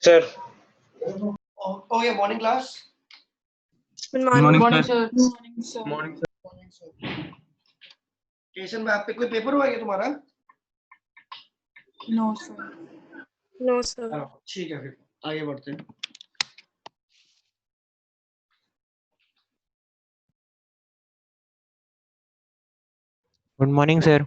Sir. Oh yeah, morning class. Good morning, morning. sir. Morning, sir. Station में आप पे कोई पेपर हुआ है क्या तुम्हारा? No, sir. No, sir. ठीक है, फिर आगे बढ़ते हैं. Good morning, sir.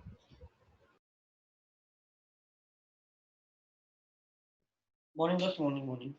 Morning class, morning.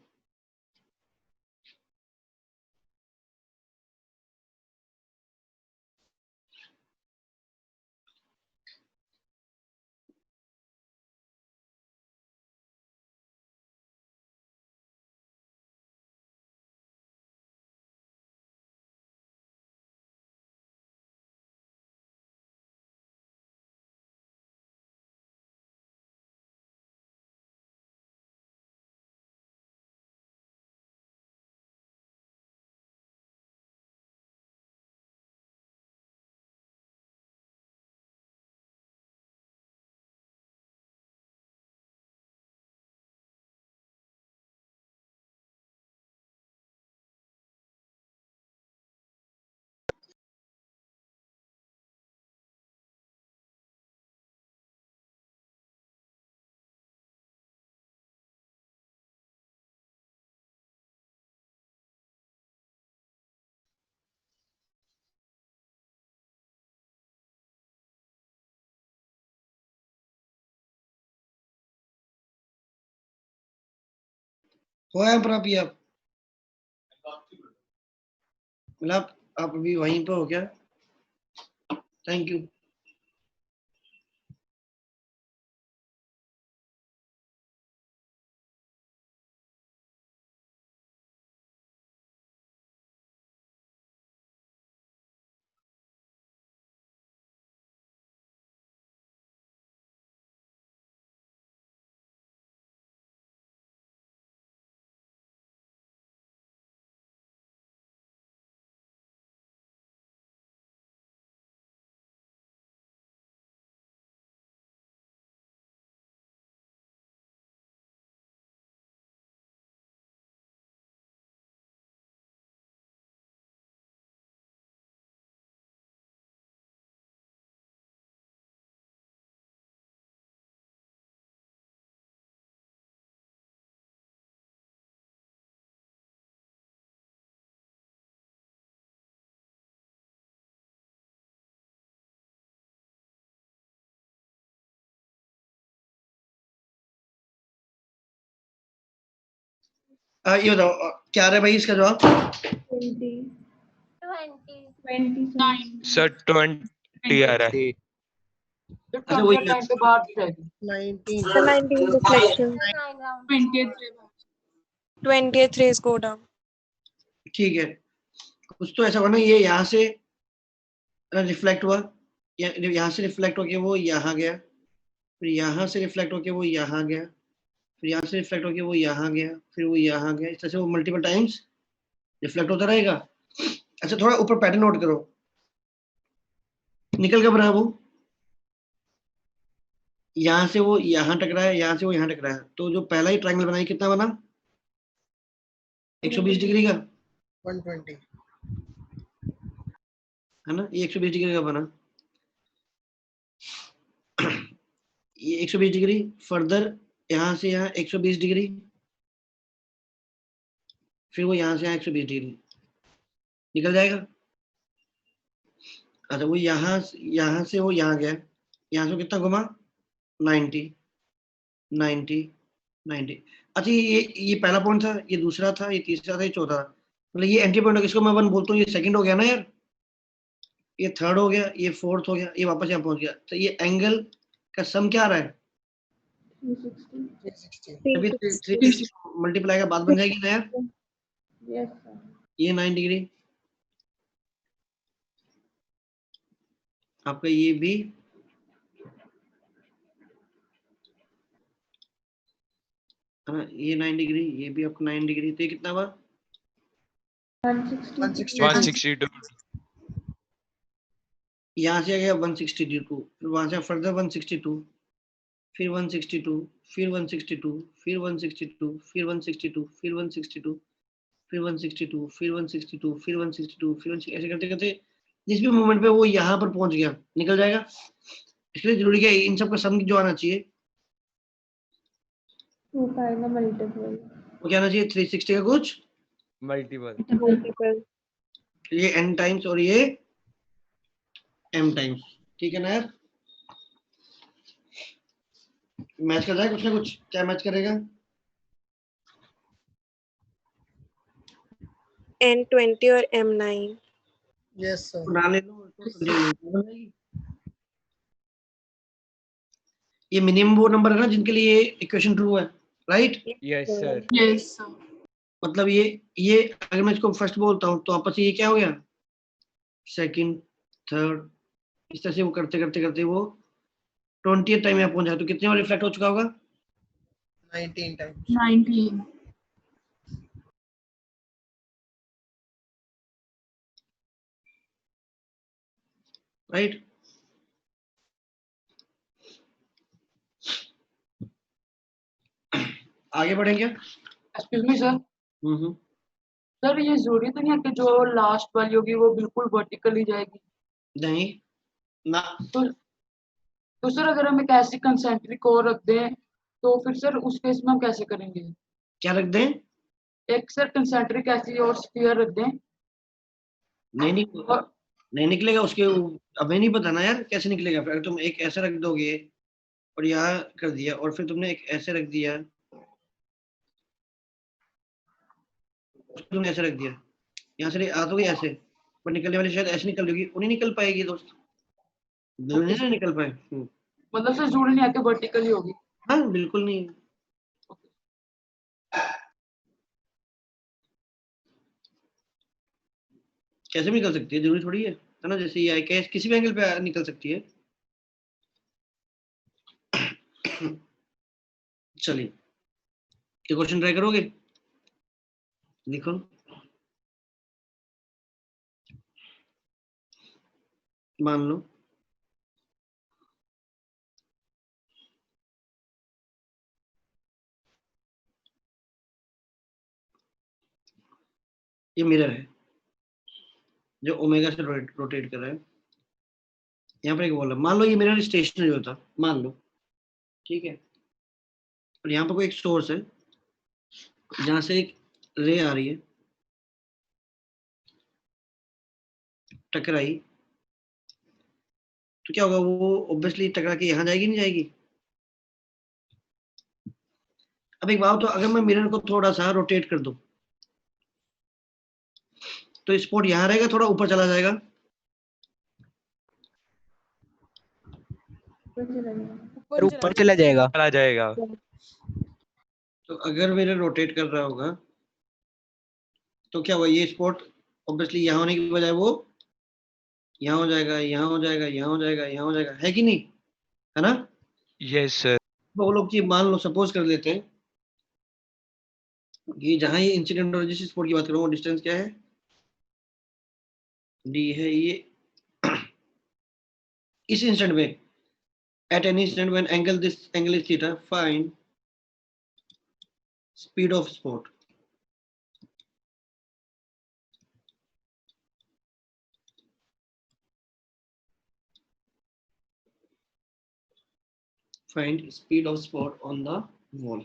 हुआ है पर अभी आप मतलब आप अभी वहीं पे हो क्या? Thank you. ये बताओ क्या है भाई इसका जवाब? 29. Sir, 20 आ रहा है. अच्छा वही 29 के बाद जाएगी. 19. The 19 reflection. 28 20th rays go down. ठीक है, कुछ तो ऐसा हुआ ना, ये यहाँ से रिफ्लेक्ट हुआ, यहाँ से रिफ्लेक्ट होके वो यहाँ गया, फिर यहाँ से रिफ्लेक्ट होके वो यहाँ गया, फिर यहाँ से रिफ्लेक्ट होके वो यहाँ गया, फिर वो यहाँ गया. इस तरह से वो मल्टीपल टाइम्स रिफ्लेक्ट होता रहेगा. अच्छा थोड़ा ऊपर पैटर्न नोट करो. निकल कब रहा है वो? यहाँ से वो यहाँ टकराया, यहाँ से वो यहाँ टकराया, तो जो पहला ही ट्रायंगल बनाया कितना बना? 120 डिग्री का. 120 है ना, ये 120 डिग्री का बना. ये 120 डिग्री, फर्दर यहाँ से यहाँ 120 डिग्री, फिर वो यहाँ से यहाँ 120 डिग्री निकल जाएगा. अच्छा वो यहाँ से वो यहाँ गया, यहाँ से कितना घुमा? 90 90 90. अच्छा ये पहला पॉइंट था, ये दूसरा था, ये तीसरा था, ये चौथा था. मतलब ये एंट्री पॉइंट, इसको मैं 1 बोलता हूँ, ये सेकंड हो गया ना यार, ये थर्ड हो गया, ये फोर्थ हो गया, ये वापस यहाँ पहुंच गया. तो ये एंगल का सम क्या आ रहा है? 360 मल्टीप्लाई का बात बन जाएगी ना यार. Yes, sir. ये 9 डिग्री आपका, ये भी है ना, ये 9 डिग्री, ये भी आपका 9 डिग्री. तो ये कितना हुआ? 162. यहाँ से आ गया 162, फिर वहां से फर्दर 162, फिर 162, फिर 162, फिर 162, फिर 162, फिर 162, फिर 162, फिर 162, फिर 162, फिर 162, ऐसे करते करते जिस भी मोमेंट पे वो यहाँ पर पहुंच गया निकल जाएगा। इसलिए जरूरी है इन सब का सम जो आना चाहिए 2 का आएगा मल्टीपल। वो क्या आना चाहिए 360 का कुछ मल्टीपल। Multiple. ये n टाइम्स और ये m टाइम्स। ठीक है ना यार, मैच कर जाए कुछ ना कुछ। क्या मैच करेगा? N20 और M9. यस सर, बना ले लो तो 20 बन जाएगी। ये मिनिमम वो नंबर है ना जिनके लिए इक्वेशन ट्रू है, right? Yes sir. Yes sir. मतलब ये अगर मैं इसको फर्स्ट बोलता हूँ तो आपस में ये क्या हो गया, सेकंड, थर्ड, इस तरह से वो करते करते करते वो 20th टाइम यहाँ पहुंच जाए तो कितने बार रिफ्लेक्ट हो चुका होगा? 19 times. 19। राइट? आगे बढ़ेंगे? Excuse me sir. सर ये जरूरी तो नहीं है कि जो लास्ट वाली होगी वो बिल्कुल वर्टिकल ही जाएगी? नहीं ना, तो सर अगर हम एक ऐसी कंसेंट्रिक और रख दें तो फिर सर उस केस में हम कैसे करेंगे? क्या रख दें? एक सर कंसेंट्रिक ऐसी और स्फीयर रख दें नहीं और नहीं निकलेगा उसके, हमें नहीं पता ना यार कैसे निकलेगा। फिर तुम एक ऐसा रख दोगे और यहाँ कर दिया और फिर तुमने एक ऐसे रख दिया, तुमने ऐसे रख दिया, यहाँ से आ तो गई ऐसे, पर निकलने वाली शायद ऐसे निकल जाएगी, वो नहीं निकल पाएगी दोस्त, नहीं ना निकल पाए। मतलब सर जरूरी नहीं है कि वर्टिकल ही होगी? हाँ बिल्कुल नहीं। कैसे भी निकल सकती है, जरूरी थोड़ी है ना, जैसे ये कैसे किसी भी एंगल पे निकल सकती है। चलिए ये क्वेश्चन ट्राई करोगे? लिखो। मान लो ये मिरर है जो ओमेगा से रोटेट कर रहा है। यहाँ पर एक बॉल है, मान लो ये मिरर स्टेशनरी होता, मान लो, ठीक है, और यहाँ पर कोई एक सोर्स है जहां से एक रे आ रही है, टकराई, तो क्या होगा, वो ऑब्वियसली टकरा के यहाँ जाएगी नहीं जाएगी? अब एक बात, तो अगर मैं मिरर को थोड़ा सा रोटेट कर दूं तो स्पॉट यहाँ रहेगा, थोड़ा ऊपर चला जाएगा? ऊपर चला जाएगा। चला जाएगा। तो अगर मिरर रोटेट कर रहा होगा तो क्या हुआ, ये स्पॉट ऑब्वियसली यहाँ होने की बजाय वो यहाँ हो जाएगा, यहाँ हो जाएगा, यहाँ हो जाएगा, यहाँ हो जाएगा, है कि नहीं? है ना? Yes sir. वो लोग की मान लो, सपोज कर लेते हैं ये जहां ये इंसिडेंट और जिस स्पॉट की बात कर रहा हूँ डिस्टेंस क्या है, डी है ये। इस इंस्टेंट में, at any instant when angle this angle is theta, find speed of spot. Find speed of spot on the wall.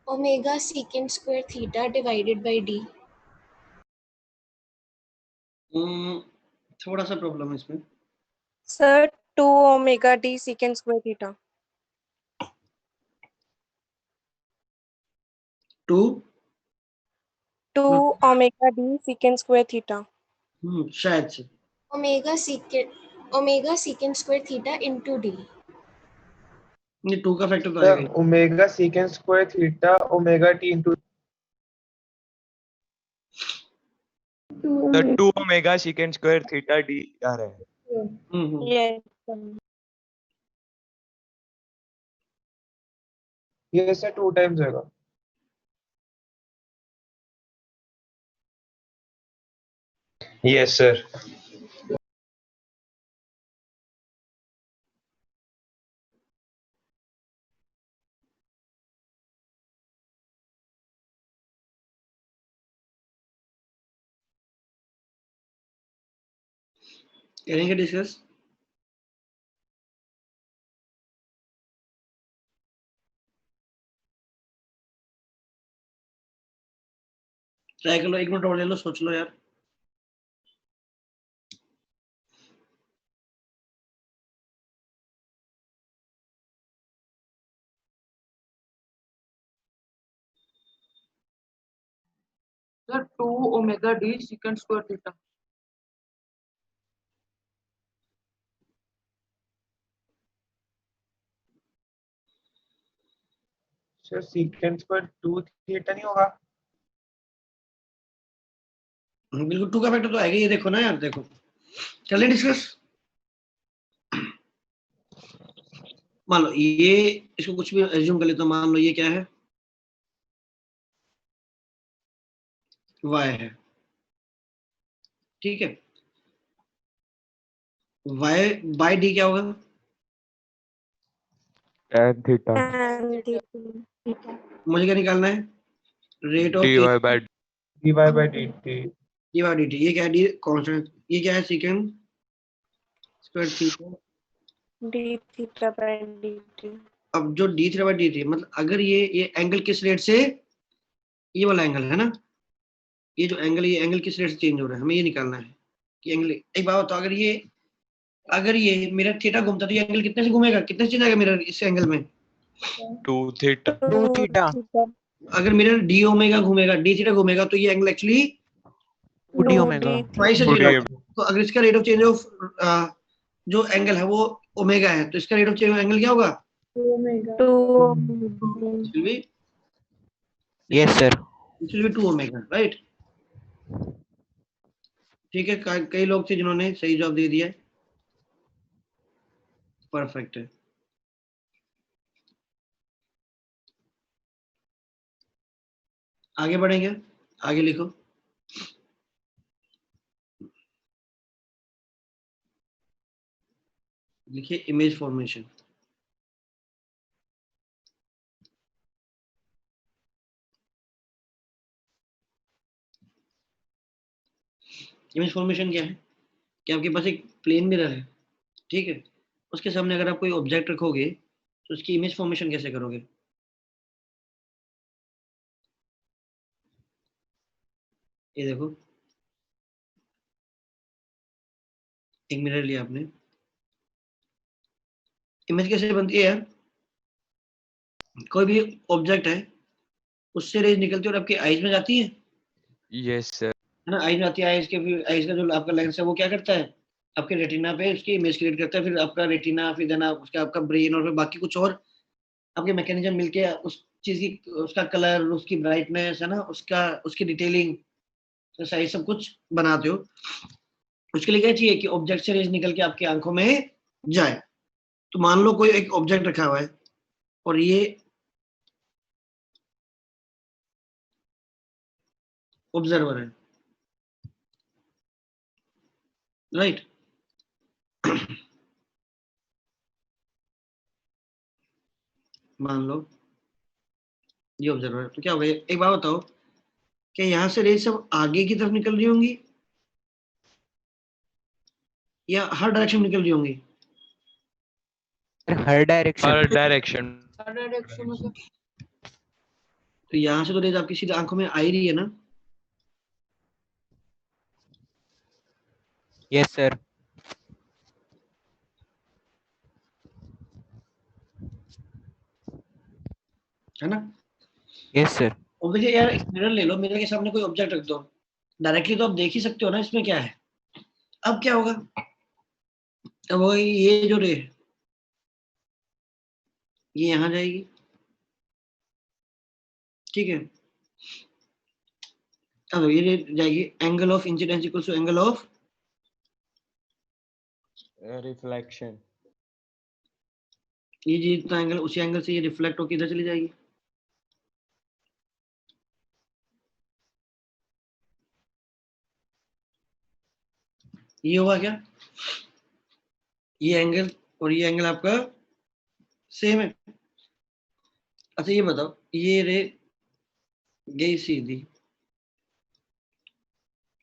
Omega secant square theta divided by d. थोड़ा सा प्रॉब्लम है इसमें। Sir, 2 omega d secant square theta. 2 2 omega d secant square theta. शायद से omega secant square theta into d. ये 2 का factor तो आएगा ही। Omega secant square theta omega T into The 2 omega secant square theta d आ रहा है। Yes. ये से 2 टाइम्स होगा। Yes sir. करेंगे डिस्कस। ट्राई कर लो, 1 मिनट और ले लो, सोच लो यार। Sir 2 omega d secant square theta. Sir secant square 2 theta नहीं होगा? बिल्कुल 2 का फैक्टर तो आएगा, ये देखो ना यार, देखो चलें डिस्कस। मान लो ये, इसको कुछ भी एज्यूम कर लेता हूं, मान लो ये क्या है, y है, ठीक है। y बाय डी क्या होगा? Tan theta. And theta. मुझे क्या निकालना है? Rate of dy by dy by dt D by D T. ये क्या है? D constant. ये क्या है? Second square theta. d theta by dt. अब जो डी थीटा बाई डी थी, मतलब अगर ये एंगल किस रेट से, ये वाला एंगल है ना, ये जो एंगल, ये एंगल किस रेट से चेंज हो रहा है, हमें ये निकालना है कि एंगल। एक बात बताओ, अगर ये मेरा थीटा घूमता तो ये एंगल कितने से घूमेगा, कितने से चेंज आएगा मेरा इस एंगल में? 2 theta. 2 थीटा। अगर मेरा डी ओमेगा घूमेगा, डी थीटा घूमेगा, तो ये angle actually 2d omega. Twice से Two चेंज D. होगा। तो अगर इसका रेट ऑफ चेंज ऑफ जो एंगल है वो ओमेगा है, तो इसका rate of change of angle क्या होगा? 2 It will be yes sir. 2 omega, right. ठीक है, कई लोग थे जिन्होंने सही जवाब दे दिया है, परफेक्ट है। आगे बढ़ेंगे, आगे लिखो। लिखिए इमेज फॉर्मेशन। इमेज फॉर्मेशन क्या है कि आपके पास एक प्लेन मिरर है, ठीक है, उसके सामने अगर आप कोई ऑब्जेक्ट रखोगे तो उसकी इमेज फॉर्मेशन कैसे करोगे? ये देखो, एक मिरर लिया आपने, इमेज कैसे बनती है यार? कोई भी ऑब्जेक्ट है, उससे रेज निकलती है और आपके आईज में जाती है Yes sir. ना, आईज में आती है। आईज के फिर आईज का जो आपका लेंस है वो क्या करता है, आपके रेटिना पे उसकी इमेज क्रिएट करता है, फिर आपका रेटिना, फिर देना उसका आपका ब्रेन, और फिर बाकी कुछ और आपके मैकेनिज्म मिलके उस चीज की, उसका कलर, उसकी ब्राइटनेस है ना, उसका उसकी डिटेलिंग, साइज, सब कुछ बनाते हो। उसके लिए क्या चाहिए कि ऑब्जेक्ट से रेज निकल के आपकी आंखों में जाए। तो मान लो कोई एक ऑब्जेक्ट रखा हुआ है और ये ऑब्जर्वर है, राइट। मान लो ये ऑब्जर्वर है, तो क्या होगा? एक बात बताओ, क्या यहाँ से रेज सब आगे की तरफ निकल रही होंगी या हर डायरेक्शन में निकल रही होंगी? हर डायरेक्शन। Her direction. डायरेक्शन में सर। तो यहाँ से तो रेज आपकी सीधे आंखों में आ ही रही है ना। Yes sir. है ना। Yes, sir. ऑब्वियसली यार एक मिरर ले लो, मिरर के सामने कोई ऑब्जेक्ट रख दो, डायरेक्टली तो आप देख ही सकते हो ना इसमें क्या है। अब क्या होगा, अब वो ये जो रे ये यहाँ जाएगी, ठीक है। अब ये रे जाएगी, angle of incidence equals to angle of reflection. ये जितना एंगल, उसी एंगल से ये रिफ्लेक्ट होकर इधर चली जाएगी। ये हुआ क्या, ये एंगल और ये एंगल आपका सेम है। अच्छा ये बताओ, ये रे गई सीधी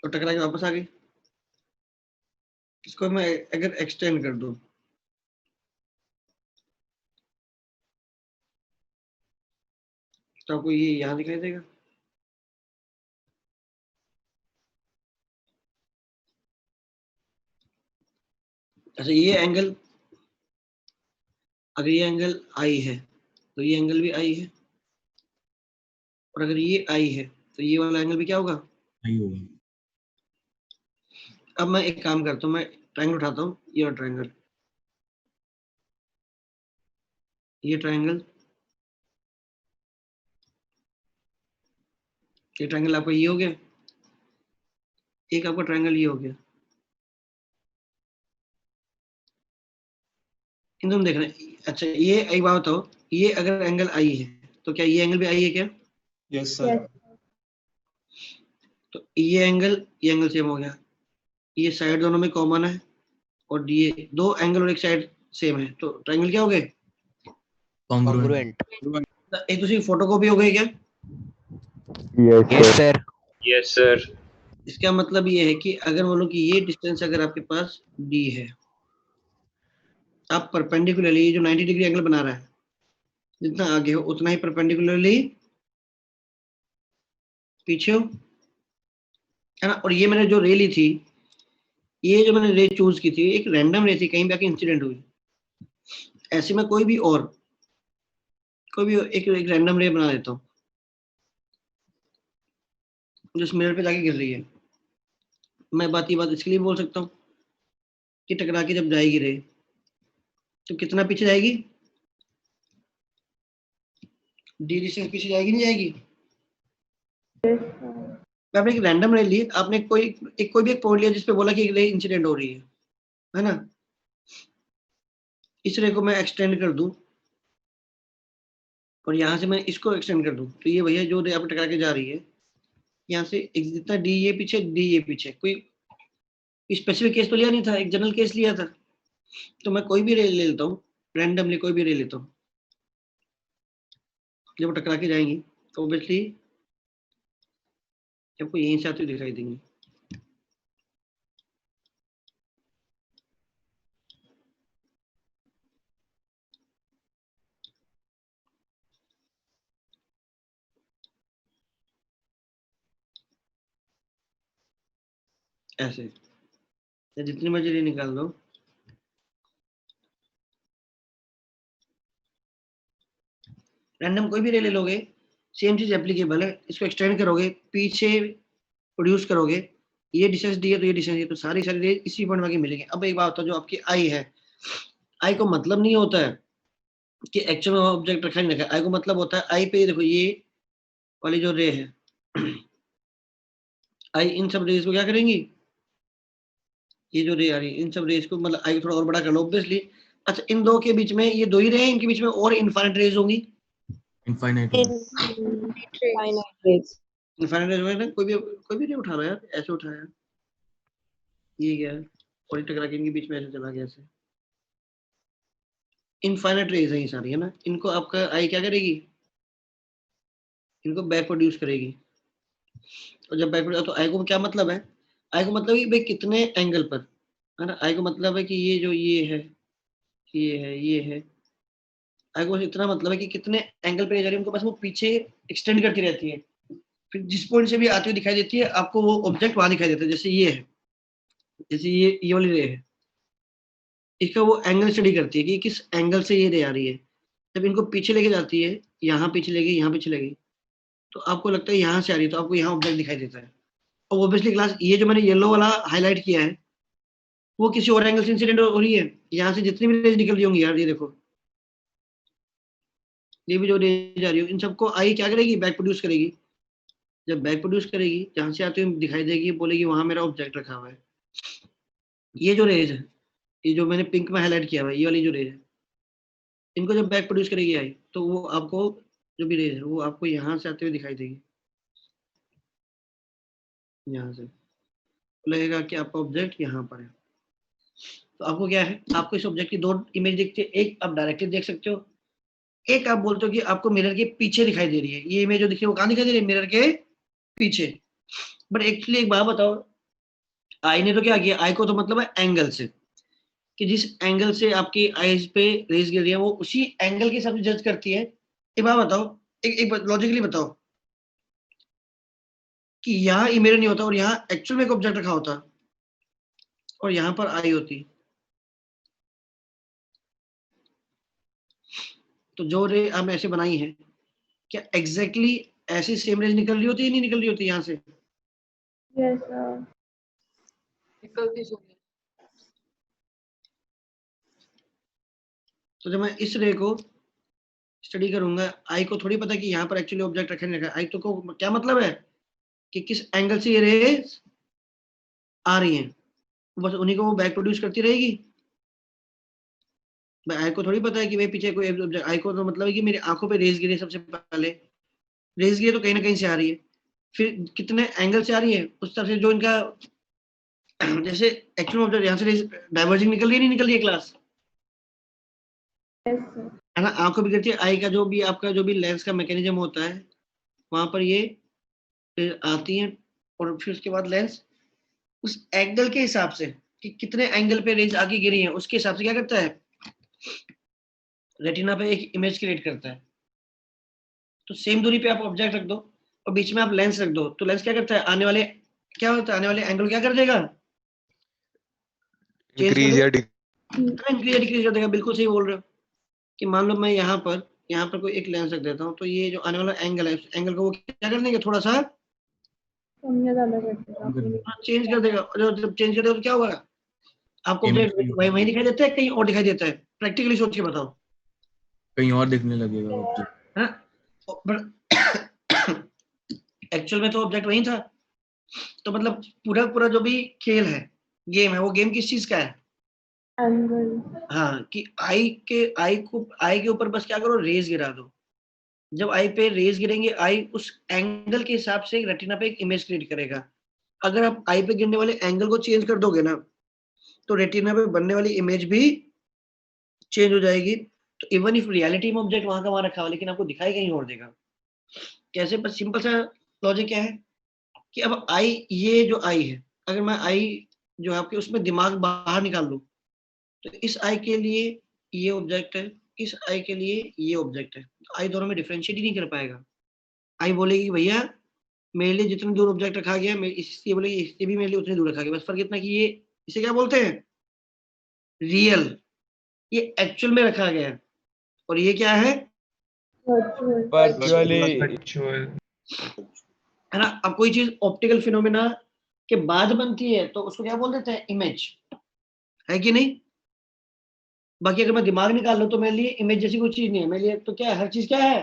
और टकरा के वापस आ गई, इसको मैं अगर एक्सटेंड कर दूं तो आपको ये यहाँ दिखाई देगा। अच्छा ये एंगल, अगर ये एंगल आई है तो ये एंगल भी आई है, और अगर ये आई है तो ये वाला एंगल भी क्या होगा, आई होगा। अब मैं एक काम करता हूँ, मैं ट्रायंगल उठाता हूँ, ये और ट्रायंगल, ये ट्रायंगल, ये ट्रायंगल आपका ये हो गया, एक आपका ट्रायंगल ये हो गया। इन दोनों देखना। अच्छा ये एक बात बताओ, ये अगर एंगल आई है तो क्या ये एंगल भी आई है क्या? Yes sir. तो ये एंगल सेम हो गया, ये साइड दोनों में कॉमन है, और ये दो एंगल और एक साइड सेम है, तो ट्रायंगल क्या हो गए, कॉन्ग्रुएंट। एक दूसरी फोटोकॉपी हो गई क्या? Yes, sir. Yes sir. इसका मतलब ये है कि अगर बोलो कि ये डिस्टेंस अगर आपके पास d है, आप परपेंडिकुलरली जो 90 डिग्री एंगल बना रहा है, जितना आगे हो उतना ही परपेंडिकुलरली पीछे हो, है ना। और ये मैंने जो रे ली थी, ये जो मैंने रे चूज की थी, एक रैंडम रे थी, कहीं पे आके इंसिडेंट हुई। ऐसे में कोई भी एक रैंडम रे बना देता हूँ जो इस मिरर पे जाके गिर रही है। मैं ये बात इसके लिए बोल सकता हूँ कि टकरा के जब जाएगी रे तो कितना पीछे जाएगी, डी डिस्टेंस पीछे जाएगी, नहीं जाएगी। आपने एक रैंडम रे ली, आपने कोई भी एक पॉइंट लिया जिसपे बोला कि एक रे इंसिडेंट हो रही है ना। इस रे को मैं एक्सटेंड कर दूं और यहाँ से मैं इसको एक्सटेंड कर दूं, तो ये भैया जो रे आप टकरा के जा रही है, यहाँ से जितना डी ये पीछे, कोई स्पेसिफिक केस तो लिया नहीं था, एक जनरल केस लिया था। तो मैं कोई भी रे ले लेता हूँ, रैंडमली कोई भी रे लेता हूँ, जब टकरा के जाएंगी तो ऑब्वियसली आपको यहीं से आती हुई दिखाई देंगी। ऐसे या जितनी मर्जी रे निकाल दो, रैंडम कोई भी रे ले लोगे, सेम चीज एप्लीकेबल है। इसको एक्सटेंड करोगे, पीछे प्रोड्यूस करोगे, ये डिस्टेंस दी है तो ये डिस्टेंस है, तो सारी रे इसी पॉइंट में मिलेंगे। अब एक बात होता है, जो आपकी आई है, आई को मतलब नहीं होता है कि एक्चुअल में ऑब्जेक्ट रखा नहीं रखा, आई को मतलब होता है आई पे देखो ये वाली जो रे है, आई इन सब रेज को क्या करेंगी, ये जो रे आ रही है इन सब रेज को, मतलब आई थोड़ा और बड़ा कर लो ऑब्वियसली। अच्छा इन दो के बीच में ये दो ही रे हैं, इनके बीच में और इनफाइनाइट रेज होंगी, इनफाइनाइट। इनफाइनाइट रेज होंगे ना। कोई भी रे उठा रहा है यार, ऐसे उठाया, ये क्या है, और टकरा के इनके बीच में ऐसे चला गया, ऐसे इनफाइनाइट रेज है ये सारी, है ना। इनको आपका आई क्या करेगी, इनको बैक प्रोड्यूस करेगी। और जब बैक प्रोड्यूस, तो आई को क्या मतलब है, आई को मतलब है भाई कितने एंगल पर, है ना। आई को मतलब है कि ये जो ये है, ये है, आई को इतना मतलब है कि कितने एंगल पे जा रही है, उनको बस वो पीछे एक्सटेंड करती रहती है, फिर जिस पॉइंट से भी आती हुई दिखाई देती है आपको वो ऑब्जेक्ट वहां दिखाई देता है। जैसे ये है, जैसे ये वाली रे है, इसका वो एंगल स्टडी करती है कि किस एंगल से ये रे आ रही है। जब इनको पीछे लेके जाती है, यहाँ पीछे ले गई, यहाँ पीछे ले गई, तो आपको लगता है यहाँ से आ रही है, तो आपको यहाँ ऑब्जेक्ट दिखाई देता है। और ऑब्वियसली क्लास ये जो मैंने येलो वाला हाईलाइट किया है वो किसी और एंगल से इंसिडेंट हो रही है। यहाँ से जितनी भी रेज निकल रही होंगी यार, ये देखो, ये भी जो रेज आ रही हो, इन सबको आई क्या करेगी, बैक प्रोड्यूस करेगी। जब बैक प्रोड्यूस करेगी, जहां से आती हुई दिखाई देगी, बोलेगी वहां मेरा ऑब्जेक्ट रखा हुआ है। ये जो रेज है, ये जो मैंने पिंक में हाईलाइट किया हुआ है, ये वाली जो रेज है, इनको जब बैक प्रोड्यूस करेगी आई, तो वो आपको जो भी रेज है वो आपको यहाँ से आते हुए दिखाई देगी। यहाँ से लगेगा कि आपका ऑब्जेक्ट यहाँ पर है। तो आपको क्या है, आपको इस ऑब्जेक्ट की दो इमेज दिखती है, एक आप डायरेक्टली देख सकते हो, एक आप बोलते हो कि आपको मिरर के पीछे दिखाई दे रही है। ये इमेज जो दिख रही है वो कहाँ दिखाई दे रही है, मिरर के पीछे। बट एक्चुअली एक बात बताओ, आई ने तो क्या किया, आई को तो मतलब है एंगल से, कि जिस एंगल से आपकी आईज पे रेज गिर रही है वो उसी एंगल के हिसाब से जज करती है। एक बात बताओ, एक लॉजिकली बताओ कि यहाँ इमेज नहीं होता और यहाँ एक्चुअल में एक ऑब्जेक्ट रखा होता और यहाँ पर आई होती, तो जो रे हम ऐसे बनाई है, क्या एग्जैक्टली ऐसी सेम रेज निकल रही होती है, नहीं निकल रही होती यहाँ से? Yes, sir. निकलती सुनिए। तो जब मैं इस रे को स्टडी करूंगा, आई को थोड़ी पता कि यहाँ पर एक्चुअली ऑब्जेक्ट रखा नहीं रखा। आई तो को क्या मतलब है कि किस एंगल से ये रेज आ रही हैं, बस उन्हीं को वो बैक प्रोड्यूस करती रहेगी। भाई आई को थोड़ी पता है कि भाई पीछे कोई ऑब्जेक्ट, आई को तो मतलब है कि मेरी आंखों पे रेज गिरी, सबसे पहले रेज गिरी तो कहीं ना कहीं से आ रही है, फिर कितने एंगल से आ रही है उस तरफ से जो इनका जैसे एक्चुअल ऑब्जेक्ट यहाँ से रेज डाइवर्जिंग निकल रही है, नहीं निकल रही है क्लास, Yes, sir. है ना? आंखों भी गिरती है, आई का जो भी आपका जो भी लेंस का मैकेनिज्म होता है वहां पर ये आती है, और फिर उसके बाद लेंस उस एंगल के हिसाब से कि कितने एंगल पे रेज आगे गिरी है उसके हिसाब से क्या करता है, रेटिना पे एक इमेज क्रिएट करता है। तो सेम दूरी पे आप ऑब्जेक्ट रख दो और बीच में आप लेंस रख दो, तो लेंस क्या करता है, आने वाले क्या होता है, आने वाले एंगल क्या कर देगा, चेंज कर इंक्रीज या देगा, इंक्रीज या डिक्रीज कर देगा। बिल्कुल सही बोल रहे हो कि मान लो मैं यहाँ पर कोई एक लेंस रख देता हूँ, तो ये जो आने वाला एंगल है उस एंगल को वो क्या कर देंगे, थोड़ा सा कम या ज्यादा कर देगा। चेंज कर देगा। और जब चेंज कर देगा तो क्या होगा, आपको Image वही वही दिखाई देता है, कहीं और दिखाई देता है? प्रैक्टिकली सोच के बताओ। कहीं और दिखने लगेगा ऑब्जेक्ट। हाँ, एक्चुअल में तो ऑब्जेक्ट वही था। तो मतलब पूरा पूरा जो भी खेल है, गेम है, वो गेम किस चीज का है, एंगल। हाँ, कि आई के ऊपर बस क्या करो, रेज गिरा दो। जब आई पे रेज गिरेंगे, आई उस एंगल के हिसाब से रेटिना पे एक इमेज क्रिएट करेगा। अगर आप आई पे गिरने वाले एंगल को चेंज कर दोगे ना, तो रेटिना पे बनने वाली इमेज भी चेंज हो जाएगी। तो इवन इफ रियलिटी में ऑब्जेक्ट वहां का वहां रखा हुआ, लेकिन आपको दिखाई कहीं और देगा। कैसे? बस सिंपल सा लॉजिक क्या है कि अब आई, ये जो आई है, अगर मैं आई जो है आपके उसमें दिमाग बाहर निकाल लूं, तो इस आई के लिए ये ऑब्जेक्ट है, इस आई के लिए ये ऑब्जेक्ट है, तो आई दोनों में डिफरेंशिएट ही नहीं कर पाएगा। आई बोलेगी भैया मेरे लिए जितनी दूर ऑब्जेक्ट रखा गया, इससे बोलेगी इससे भी मेरे लिए उतनी दूर रखा गया। बस फर्क इतना कि ये इसे क्या बोलते हैं, रियल, ये एक्चुअल में रखा गया है, और ये क्या है, वर्चुअल। वर्चुअली। वर्चुअल। है ना? अब कोई चीज ऑप्टिकल फिनोमेना के बाद बनती है तो उसको क्या बोल देते हैं, इमेज, है कि नहीं? बाकी अगर मैं दिमाग निकाल लूं तो मेरे लिए इमेज जैसी कोई चीज नहीं है, मेरे लिए तो क्या है, हर चीज क्या है,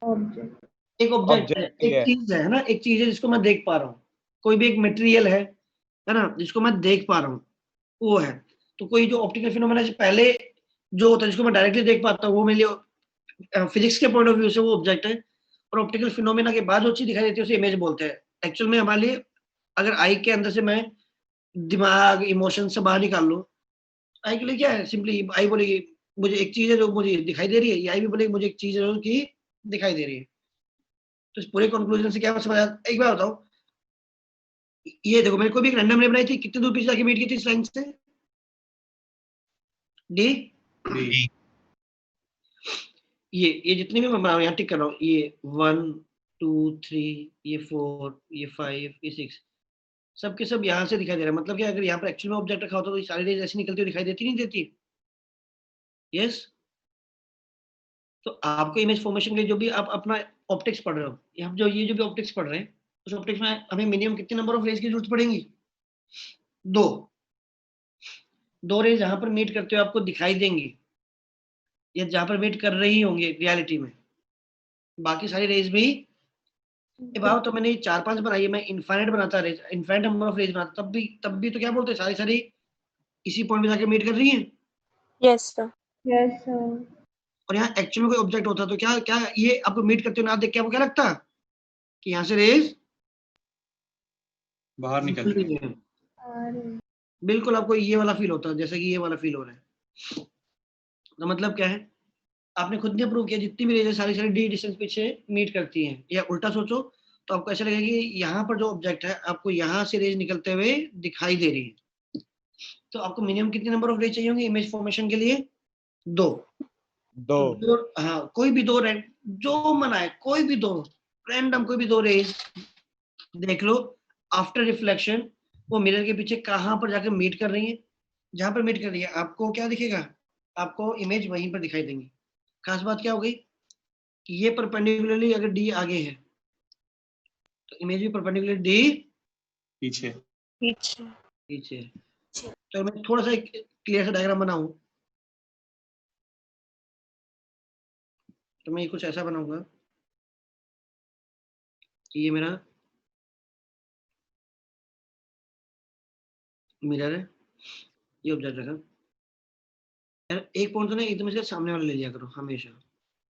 ऑब्जेक्ट। एक ऑब्जेक्ट है, Object ही एक है। चीज है ना, एक चीज है जिसको मैं देख पा रहा हूँ। कोई भी एक मटेरियल है ना, जिसको मैं देख पा रहा हूँ, वो है। तो कोई जो ऑप्टिकल फिनोमेना से पहले जो होता है, जिसको मैं डायरेक्टली देख पाता हूँ, वो मेरे लिए फिजिक्स के पॉइंट ऑफ व्यू से वो ऑब्जेक्ट है। और ऑप्टिकल फिनोमेना के बाद जो चीज दिखाई देती है उसे इमेज बोलते हैं। एक्चुअल में हमारे लिए अगर आई के अंदर से मैं दिमाग इमोशन से बाहर निकाल लूँ, आई के लिए क्या है, सिंपली आई बोलेगी मुझे एक चीज है जो मुझे दिखाई दे रही है, आई भी बोलेगी मुझे एक चीज है जो कि दिखाई दे रही है। तो इस पूरे कंक्लूजन से क्या समझ आया? एक बार बताओ, ये देखो मैंने कोई भी एक रैंडम रे बनाई थी, कितनी दूर पीछे जाके मीट की थी इस लाइन से, डी, ये जितनी भी मैं बना रहा हूँ यहाँ टिक कर रहा हूँ, ये 1 2 3, ये 4, ये 5, ये 6, सबके सब यहाँ से दिखाई दे रहा है। मतलब क्या, अगर यहाँ पर एक्चुअल में ऑब्जेक्ट रखा होता तो ये सारी रेज ऐसी निकलती हुई दिखाई देती नहीं देती? यस, तो आपको इमेज फॉर्मेशन के लिए जो भी आप अपना ऑप्टिक्स पढ़ रहे हो, हम जो ये जो भी ऑप्टिक्स पढ़ रहे हैं, उस ऑप्टिक्स में हमें मिनिमम कितने नंबर ऑफ रेज की जरूरत पड़ेगी? 2 रेज जहां पर मीट करते हो आपको दिखाई देंगी, या जहां पर मीट कर रही होंगी रियलिटी में, बाकी सारी रेज भी बाबा तो मैंने 4-5 बनाई है, मैं इनफाइनाइट बनाता rays, infinite number of rays बनाता, तब भी तो क्या बोलते हैं, सारी सारी इसी पॉइंट पे जाके मीट कर रही हैं। Yes, sir. Yes, sir. और यहाँ एक्चुअल में कोई ऑब्जेक्ट होता तो क्या क्या ये आपको मीट करते हो ना देख के आपको क्या लगता कि यहाँ से रेज बाहर निकल रही है। अरे बिल्कुल आपको ये वाला फील होता है, जैसे कि ये वाला फील हो रहा है। तो मतलब क्या है, आपने खुद ने प्रूव किया जितनी भी रेज है सारी सारी डी डिस्टेंस पीछे मीट करती हैं। या उल्टा सोचो तो आपको ऐसा लगेगा कि यहाँ पर जो ऑब्जेक्ट है आपको यहाँ से रेज निकलते हुए दिखाई दे रही है। तो आपको मिनिमम कितने नंबर ऑफ रेज चाहिए होंगे इमेज फॉर्मेशन के लिए? 2। दो। हाँ, कोई भी 2 जो मना है, कोई भी 2 रैंडम, कोई भी 2 रेज देख लो आफ्टर रिफ्लेक्शन वो मिरर के पीछे कहां पर जाकर मीट कर रही है। जहां पर मीट कर रही है आपको क्या दिखेगा? आपको इमेज वहीं पर दिखाई देंगी। खास बात क्या हो गई कि ये परपेंडिकुलरली अगर डी आगे है तो इमेज भी परपेंडिकुलर डी पीछे। पीछे. पीछे है। तो मैं थोड़ा सा एक क्लियर सा डायग्राम बनाऊं तो मैं ये कुछ ऐसा बनाऊंगा कि ये मेरा मिरर है, ये ऑब्जेक्ट रखा यार, एक पॉइंट तो ना एकदम इसके सामने वाला ले लिया करो हमेशा।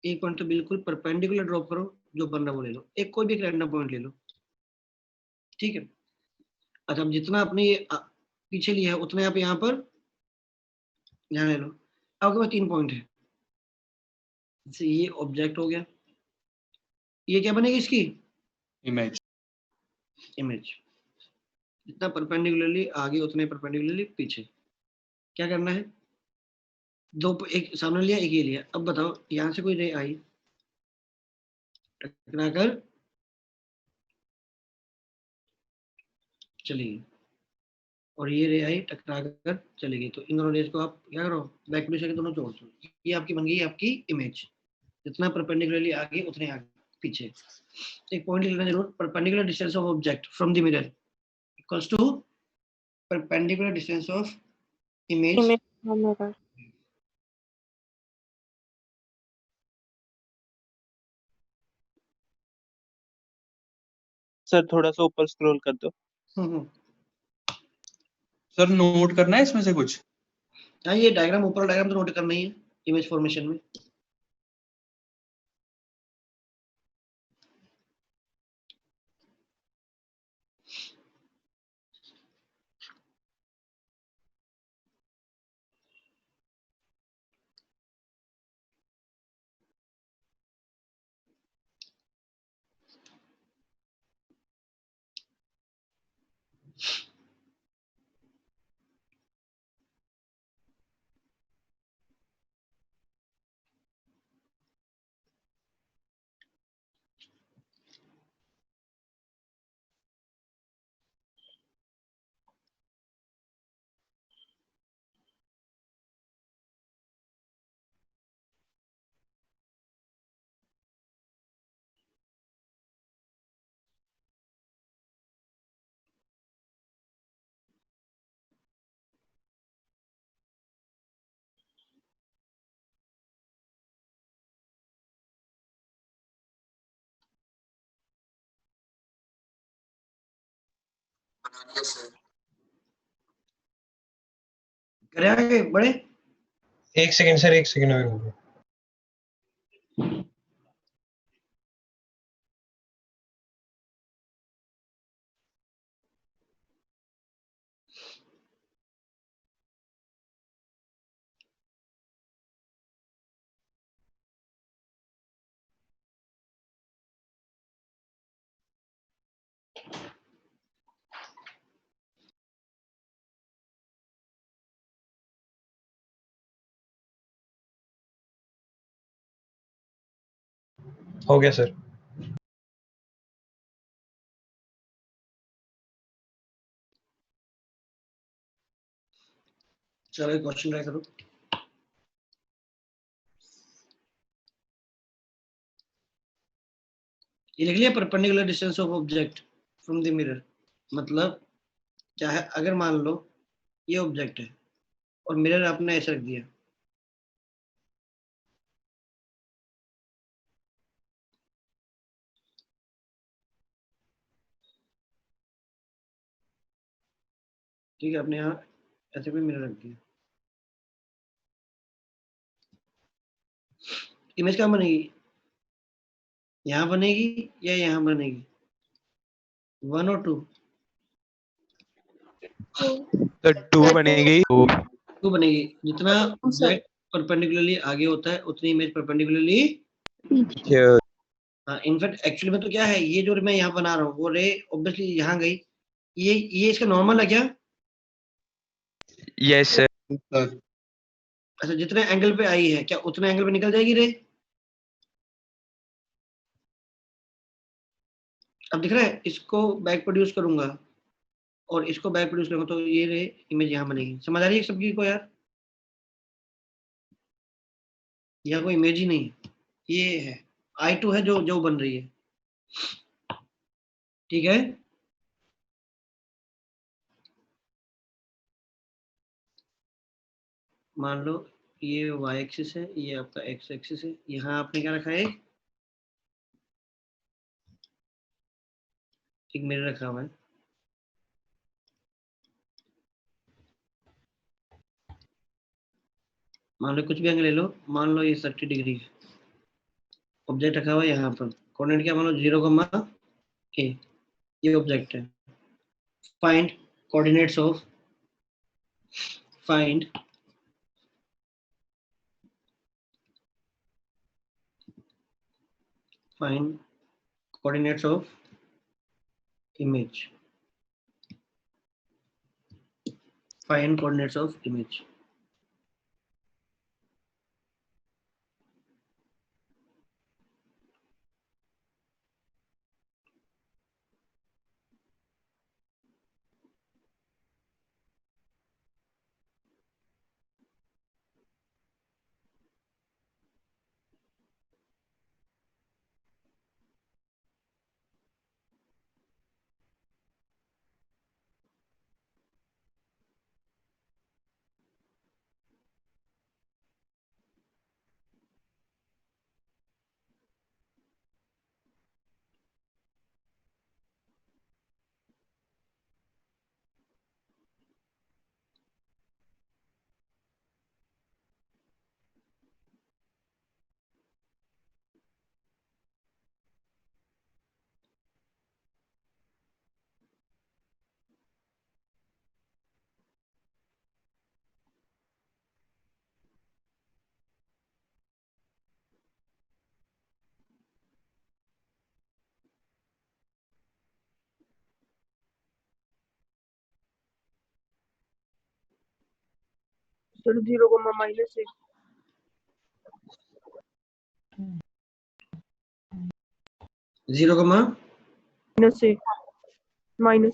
एक पॉइंट तो बिल्कुल परपेंडिकुलर ड्रॉप करो, जो बन रहा है वो ले लो, एक कोई भी रैंडम पॉइंट ले लो, ठीक है। अच्छा, अब जितना आपने ये पीछे लिया है उतने आप यहाँ पर यहाँ ले लो। अब आपके पास 3 पॉइंट है, जैसे ये ऑब्जेक्ट हो गया, ये क्या बनेगी इसकी इमेज। इमेज। जितना परपेंडिकुलरली आगे उतने परपेंडिकुलरली पीछे। क्या करना है, एक सामने लिया एक ये लिया। अब बताओ यहाँ से कोई रे आई टकरा कर चली गई और ये रे आई टकरा कर चली गई, तो इन दोनों रेज को आप क्या करो, बैक टू के दोनों जोड़ दो। ये आपकी बन गई आपकी इमेज। जितना परपेंडिकुलरली आगे उतने आगे पीछे। एक पॉइंट लिखना जरूर, perpendicular distance of object from the mirror equals to perpendicular distance of image. Image from mirror. Sir थोड़ा सा ऊपर स्क्रॉल कर दो। सर नोट करना है इसमें से कुछ? हाँ, ये डायग्राम ऊपर डायग्राम तो नोट करना ही है इमेज फॉर्मेशन में। करे आगे बड़े। एक सेकंड सर, एक सेकंड में। हो गया सर। चलो क्वेश्चन ट्राई करो। ये लिख लिया perpendicular distance of object from the mirror, मतलब चाहे अगर मान लो ये ऑब्जेक्ट है और मिरर आपने ऐसे रख दिया, ठीक है, आपने यहाँ ऐसे कोई मिरर रख दिया, इमेज कहाँ बनेगी? यहाँ बनेगी या यहाँ बनेगी? 1 और 2? तो 2 बनेगी। 2 बनेगी। जितना ऑब्जेक्ट परपेंडिकुलरली आगे होता है उतनी इमेज परपेंडिकुलरली, हाँ इनफैक्ट एक्चुअली में तो क्या है, ये जो मैं यहाँ बना रहा हूँ वो रे ऑब्वियसली यहाँ गई, ये इसका नॉर्मल है क्या? Yes sir. सर अच्छा, जितने एंगल पे आई है क्या उतने एंगल पे निकल जाएगी रे? अब दिख रहा है, इसको बैक प्रोड्यूस करूंगा और इसको बैक प्रोड्यूस करूंगा तो ये रे इमेज यहाँ बनेगी। समझ आ रही है सबकी को यार? यहाँ कोई इमेज ही नहीं, ये है I2 है जो जो बन रही है, ठीक है। मान लो ये y एक्सिस है, ये आपका x एक्सिस है, यहाँ आपने क्या रखा है? एक मिरर रखा हुआ है, मान लो कुछ भी एंगल ले लो, मान लो ये 30 डिग्री है, ऑब्जेक्ट रखा हुआ है यहाँ पर, कोऑर्डिनेट क्या मान लो 0, a, ये ऑब्जेक्ट है। Find coordinates of, find coordinates of image, find coordinates of image। चलो 0,-1 0, -1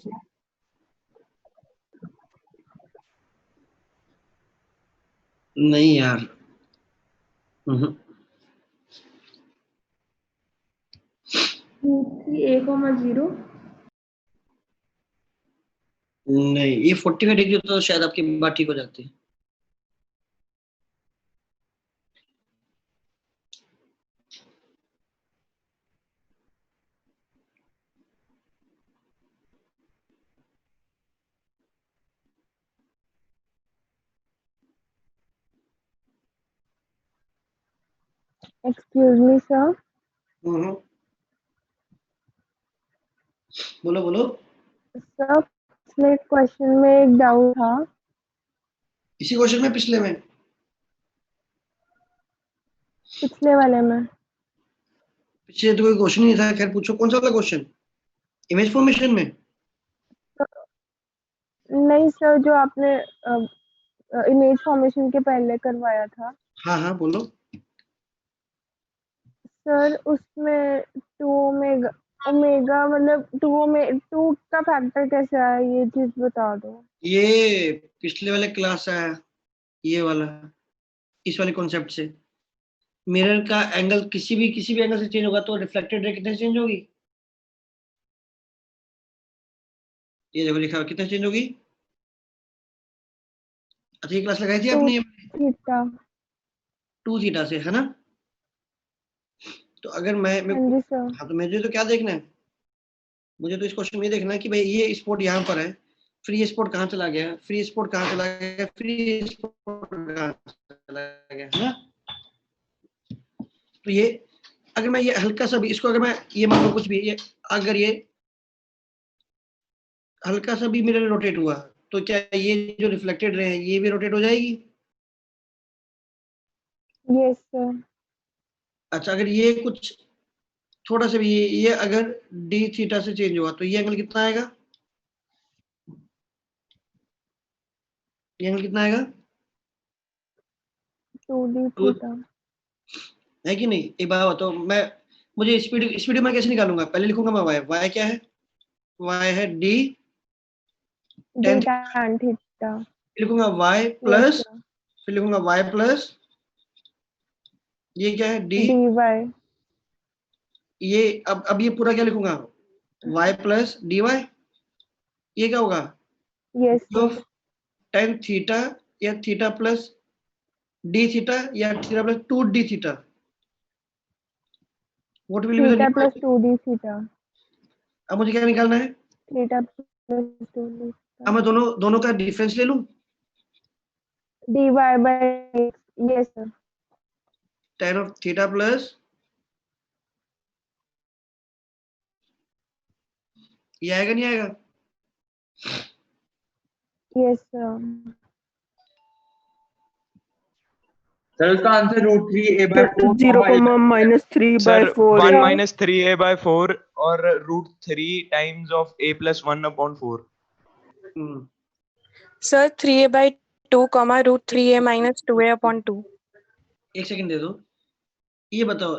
नहीं यार, 2, 3, 1, 0। नहीं, ये 45 डिग्री तो शायद आपकी बात ठीक हो जाती है। Excuse me, sir. बोलो बोलो। सर पिछले क्वेश्चन में एक डाउट था। इसी क्वेश्चन में पिछले में? पिछले वाले में। पिछले तो कोई क्वेश्चन नहीं था, खैर पूछो कौन सा वाला क्वेश्चन? इमेज फॉर्मेशन में? नहीं सर, जो आपने इमेज फॉर्मेशन के पहले करवाया था। हाँ हाँ बोलो। सर उसमें 2 ओमेगा मतलब 2 का फैक्टर कैसे आया, ये चीज बता दो। ये पिछले वाले क्लास आया, ये वाला, इस वाले कॉन्सेप्ट से। मिरर का एंगल किसी भी एंगल से चेंज होगा तो रिफ्लेक्टेड रे कितने चेंज होगी? ये देखो लिखा हुआ, कितना चेंज होगी? अच्छा ये क्लास लगाई थी आपने? थीटा। 2 थीटा से, है ना? तो अगर मैं हाँ जी सर। हाँ, तो मुझे तो क्या देखना है, मुझे तो इस क्वेश्चन में देखना है कि भाई ये स्पॉट यहाँ पर है, फिर ये स्पॉट कहाँ चला गया, फिर ये स्पॉट कहाँ चला गया, फिर ये स्पॉट कहाँ चला गया, है ना? तो ये अगर मैं ये हल्का सा भी इसको, अगर मैं ये मान लो कुछ भी, ये अगर ये हल्का सा भी मिरर रोटेट हुआ, तो क्या ये जो रिफ्लेक्टेड रे हैं ये भी रोटेट हो जाएगी? Yes sir. अच्छा अगर ये कुछ थोड़ा सा भी ये अगर डी थीटा से चेंज हुआ, तो ये एंगल कितना आएगा? ये एंगल कितना आएगा? 2d theta. है कि नहीं? एक बात बताओ, मैं मुझे स्पीड में कैसे निकालूंगा? पहले लिखूंगा मैं वाई, वाई क्या है? वाई है डी d tan थीटा। लिखूंगा वाई यस प्लस, सर। फिर लिखूंगा वाई प्लस ये क्या है? डी। dy। ये अब ये पूरा क्या लिखूंगा? Y plus D Y. ये क्या होगा? Yes of sir. Tan theta या थीटा प्लस डी थीटा या theta plus 2d theta. What will be the theta plus 2d theta. अब मुझे क्या निकालना है? थीटा प्लस 2d अब मैं दोनों का डिफरेंस ले लूं, dy by x। Yes sir. tan of theta plus ये आएगा नहीं आएगा? Yes sir. सर उसका आंसर √3a/4 0, सर -3/4 1 है। - 3a/4 और √3 times of a + 1/4। Sir, 3a/2, √3a - 2a/2. एक सेकंड दे दो, ये बताओ,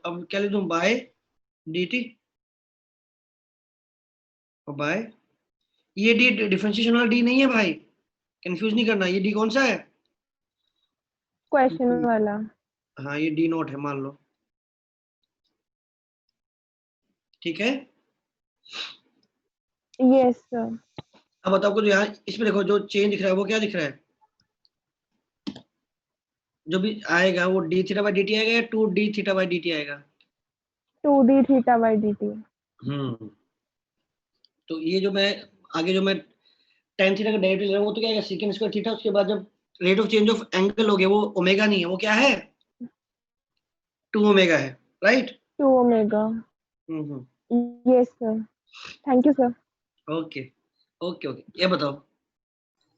अब क्या ले दूं? बाय dt और बाय ये डी डिफरेंशिएशन वाला डी नहीं है भाई, कंफ्यूज नहीं करना। ये डी कौन सा है? क्वेश्चन वाला। हाँ ये डी नोट है, मान लो, ठीक है? Yes sir. अब बताओ कुछ यहाँ इसमें देखो, जो चेंज दिख रहा है वो क्या दिख रहा है? जो भी आएगा वो D theta by D T आएगा या 2d theta by D T आएगा? 2d theta by dt। तो ये जो मैं आगे जो मैं tan थीटा का डेरिवेटिव ले रहा हूँ वो तो क्या आएगा? Second square theta. उसके बाद जब rate of change of angle हो गया वो ओमेगा नहीं है, वो क्या है? 2 ओमेगा है, right? 2 omega. Yes sir. Thank you sir. Okay okay okay, ये बताओ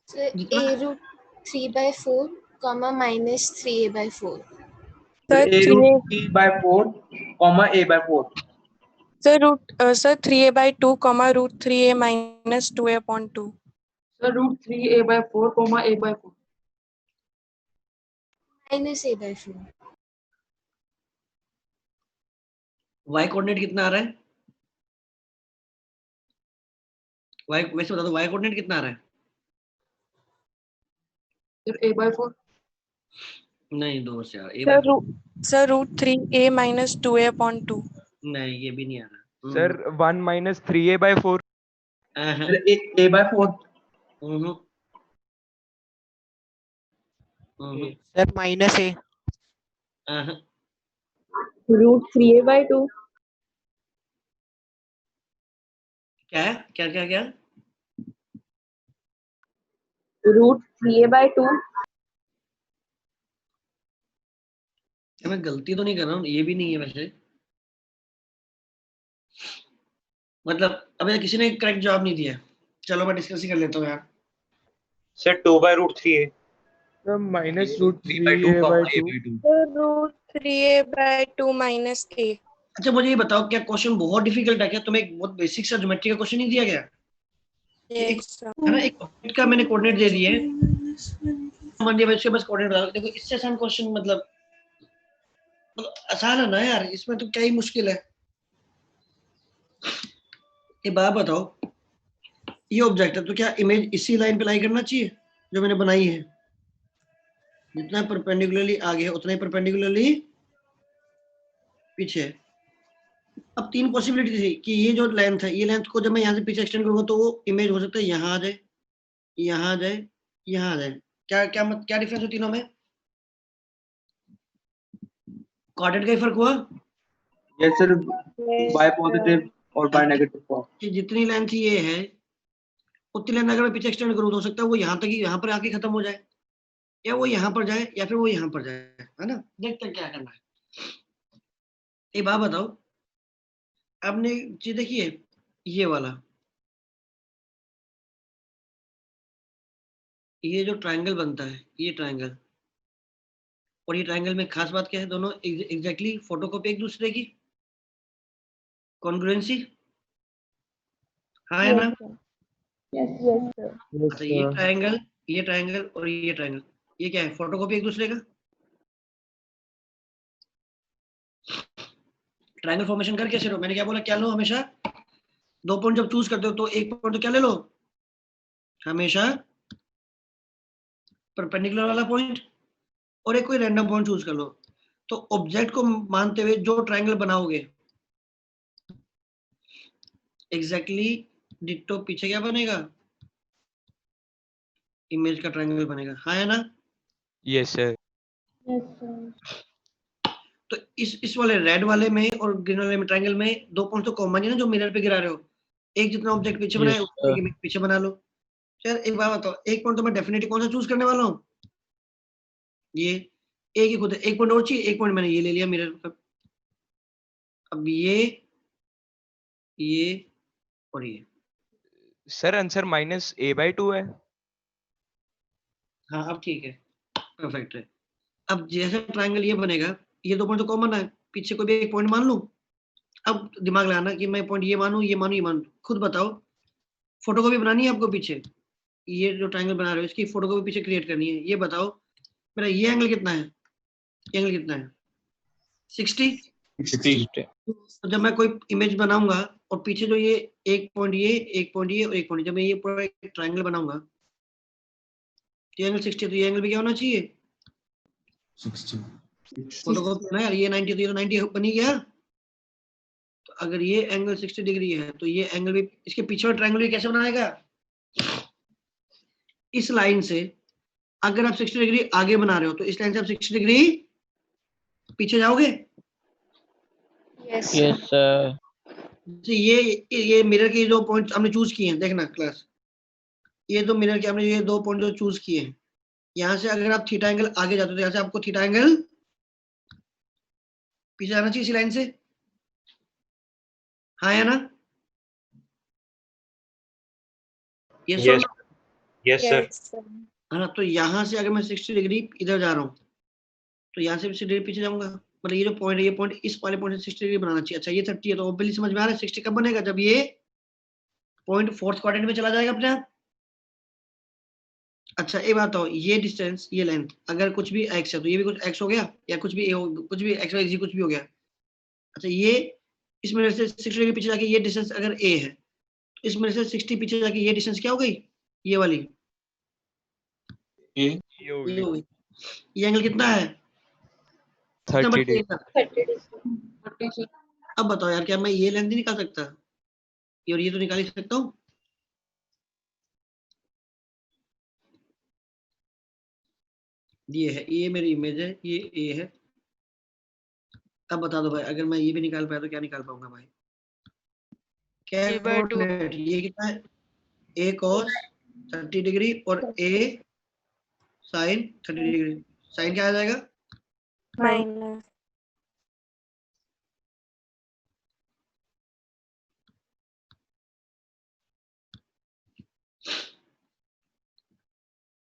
So a√3/4, -3a/4. Sir, 3a/4, a/4। Sir, 3a/2, √3a - 2a/2. Sir √3a/4, a/4। -a/4. y coordinate कितना आ रहा है? y वैसे बता दो, y कोऑर्डिनेट कितना आ रहा है? Sir a/4। नहीं, दो से आ रहा Sir, है। sir, √3a - 2a/2. नहीं ये भी नहीं आ रहा। Sir 1 - 3a/4। Sir a/4। Sir -a। √3a/2. क्या है? क्या क्या क्या? √3a/2. मैं गलती तो नहीं कर रहा हूँ? ये भी नहीं है वैसे, मतलब अभी किसी ने करेक्ट जवाब नहीं दिया। चलो मैं डिस्कस ही कर लेता हूँ यार। Sir 2/√3a। Sir -√3a/2। Sir, √3a/2 - a. अच्छा मुझे ये बताओ, क्या क्वेश्चन बहुत डिफिकल्ट है क्या? तुम्हें एक बहुत बेसिक सा ज्योमेट्री का क्वेश्चन नहीं दिया गया? एक Yes, sir. है ना, एक ऑब्जेक्ट का मैंने कोऑर्डिनेट दे दिए, मान लिया उसके बस कोऑर्डिनेट बता दो। देखो इससे आसान क्वेश्चन मतलब आसान है ना यार, इसमें तो क्या ही मुश्किल है। ये बात बताओ, ये ऑब्जेक्ट है तो क्या इमेज इसी लाइन पे लाई करना चाहिए जो मैंने बनाई है? जितना परपेंडिकुलरली आगे है उतना ही परपेंडिकुलरली पीछे। अब तीन पॉसिबिलिटी थी कि ये जो लेंथ है, ये लेंथ को जब मैं यहाँ से पीछे एक्सटेंड करूंगा तो वो इमेज हो सकता है यहाँ आ जाए, यहाँ आ जाए, यहाँ आ जाए। क्या क्या क्या डिफरेंस है तीनों में? क्वाड्रेंट का ही फर्क हुआ Yes, sir. Yes, By positive or by negative form. कि जितनी लेंथ ये है उतनी लेंथ अगर मैं पीछे एक्सटेंड करूँ तो हो सकता है वो यहाँ तक ही, यहाँ पर आके खत्म हो जाए, या वो यहाँ पर जाए, या फिर वो यहाँ पर जाए, है ना। देखते हैं क्या करना है। एक बात बताओ, आपने चीज देखी है ये वाला, ये जो ट्रायंगल बनता है, ये ट्रायंगल और ये ट्रायंगल में खास बात क्या है? दोनों एग्जैक्टली फोटोकॉपी एक दूसरे की, कॉन्ग्रुएंसी, हाँ है ना। yes, sir. अच्छा ये ट्रायंगल और ये ट्रायंगल, ये क्या है? फोटोकॉपी एक दूसरे का। ट्रायंगल फॉर्मेशन कर कैसे लो? मैंने क्या बोला, क्या लो हमेशा? दो पॉइंट जब चूज करते हो तो एक पॉइंट तो क्या ले लो? हमेशा परपेंडिकुलर वाला पॉइंट, और एक कोई रैंडम पॉइंट चूज कर लो। तो ऑब्जेक्ट को मानते हुए जो ट्रायंगल बनाओगे एग्जैक्टली डिट्टो पीछे क्या बनेगा? इमेज का ट्रायंगल बनेगा, हाँ है ना। Yes, sir. Yes, sir. तो इस वाले रेड वाले में और ग्रीन वाले में ट्रायंगल में दो पॉइंट तो कॉमन है ना, जो मिरर पे गिरा रहे हो। एक जितना ऑब्जेक्ट पीछे बनाए उतना एक image पीछे बना लो। यार एक बात बताओ, एक पॉइंट तो मैं डेफिनेटली कौन सा चूज करने वाला हूँ? ये एक ही खुद है, एक पॉइंट और चाहिए, एक पॉइंट मैंने ये ले लिया मिरर पर। अब ये और ये, Sir, answer minus a by 2 है. हाँ अब ठीक है, परफेक्ट है। अब जैसे ट्रायंगल ये बनेगा, ये दो पॉइंट तो कॉमन है, पीछे कोई भी एक पॉइंट मान लूं। अब दिमाग लगाना कि मैं पॉइंट ये मानूं, ये मानूं, ये मानूं, खुद बताओ। फोटोकॉपी बनानी है आपको पीछे, ये जो ट्रायंगल बना रहे हो इसकी फोटोकॉपी पीछे क्रिएट करनी है। ये बताओ मेरा ये एंगल कितना है? ये एंगल कितना है? 60। 60. तो जब मैं कोई इमेज बनाऊंगा और पीछे जो ये एक पॉइंट ये, एक पॉइंट ये और एक पॉइंट, जब मैं ये पूरा एक ट्रायंगल बनाऊंगा तो ये एंगल 60, तो ये एंगल भी क्या होना चाहिए? 60. फोटोकॉपी है ना यार, ये 90 तो ये तो 90 बनी गया। तो अगर ये एंगल 60 डिग्री है तो ये एंगल भी, इसके पीछे वाला ट्रायंगल भी कैसे बनाएगा? इस लाइन से अगर आप 60 डिग्री आगे बना रहे हो तो इस लाइन से आप 60 डिग्री पीछे जाओगे। Yes. Yes, sir. तो ये मिरर के जो पॉइंट हमने चूज किए हैं, देखना क्लास, ये दो मिरर के हमने ये दो पॉइंट जो चूज किए हैं, यहाँ से अगर आप थीटा एंगल आगे जाते हो तो यहाँ से आपको थीटा एंगल पीछे जाना चाहिए इसी लाइन से, हाँ है ना। ये Yes. Yes, sir. Yes, sir. है ना। तो यहाँ से अगर मैं 60 डिग्री इधर जा रहा हूँ तो यहाँ से भी 60 डिग्री पीछे जाऊंगा। मतलब ये जो पॉइंट है, ये पॉइंट इस वाले पॉइंट से 60 डिग्री बनाना चाहिए। अच्छा ये 30 है तो ऑब्वियसली समझ में आ रहा है 60 कब बनेगा? जब ये पॉइंट फोर्थ क्वाड्रेंट में चला जाएगा अपने आप। अच्छा एक बात हो, ये डिस्टेंस, ये लेंथ अगर कुछ भी x है तो ये भी कुछ x हो गया, या कुछ भी a हो, कुछ भी x y z कुछ भी हो गया। अच्छा ये इस मिनट से 60 डिग्री पीछे जाके ये डिस्टेंस अगर a है तो इस मिनट से 60 पीछे जाके ये डिस्टेंस क्या हो गई? ये वाली A. ये हो ये गई हो गई। ये एंगल कितना है? 30 कितना डिग्री. बचेगा? 30 degree. 30 sir. अब बताओ यार, क्या मैं ये लेंथ नहीं निकाल सकता? ये और ये तो निकाल ही सकता हूँ। ये है, ये मेरी इमेज है, ये ए है। अब बता दो भाई, अगर मैं ये भी निकाल पाया तो क्या निकाल पाऊंगा भाई? क्या कोऑर्डिनेट ये कितना है? ए cos 30 डिग्री और ए sin 30 डिग्री। साइन क्या आ जाएगा? Minus.